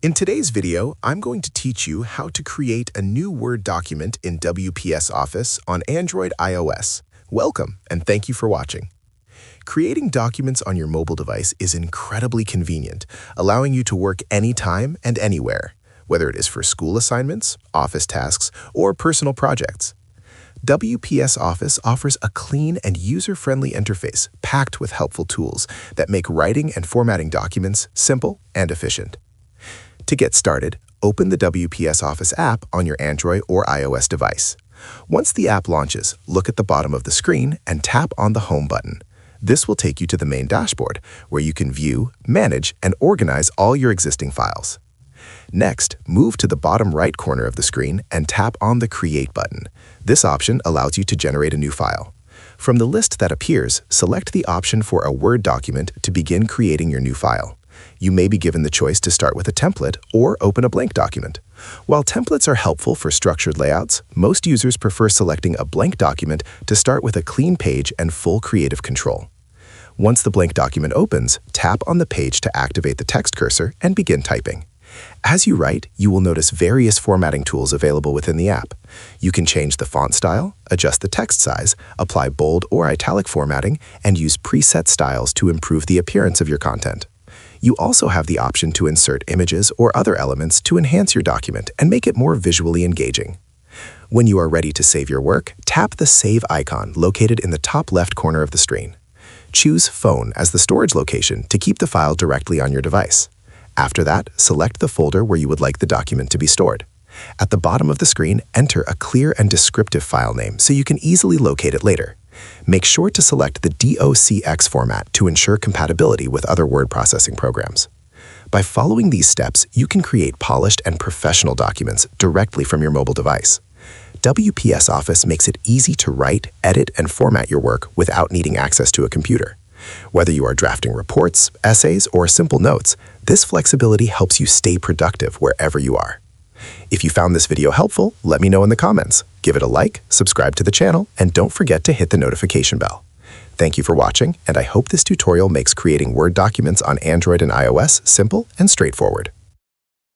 In today's video, I'm going to teach you how to create a new Word document in WPS Office on Android iOS. Welcome, and thank you for watching. Creating documents on your mobile device is incredibly convenient, allowing you to work anytime and anywhere, whether it is for school assignments, office tasks, or personal projects. WPS Office offers a clean and user-friendly interface packed with helpful tools that make writing and formatting documents simple and efficient. To get started, open the WPS Office app on your Android or iOS device. Once the app launches, look at the bottom of the screen and tap on the Home button. This will take you to the main dashboard, where you can view, manage, and organize all your existing files. Next, move to the bottom right corner of the screen and tap on the Create button. This option allows you to generate a new file. From the list that appears, select the option for a Word document to begin creating your new file. You may be given the choice to start with a template or open a blank document. While templates are helpful for structured layouts, most users prefer selecting a blank document to start with a clean page and full creative control. Once the blank document opens, tap on the page to activate the text cursor and begin typing. As you write, you will notice various formatting tools available within the app. You can change the font style, adjust the text size, apply bold or italic formatting, and use preset styles to improve the appearance of your content. You also have the option to insert images or other elements to enhance your document and make it more visually engaging. When you are ready to save your work, tap the Save icon located in the top left corner of the screen. Choose Phone as the storage location to keep the file directly on your device. After that, select the folder where you would like the document to be stored. At the bottom of the screen, enter a clear and descriptive file name so you can easily locate it later. Make sure to select the docx format to ensure compatibility with other word processing programs. By following these steps, you can create polished and professional documents directly from your mobile device. WPS Office makes it easy to write, edit, and format your work without needing access to a computer. Whether you are drafting reports, essays, or simple notes, this flexibility helps you stay productive wherever you are. If you found this video helpful, let me know in the comments. Give it a like, subscribe to the channel, and don't forget to hit the notification bell. Thank you for watching, and I hope this tutorial makes creating Word documents on Android and iOS simple and straightforward.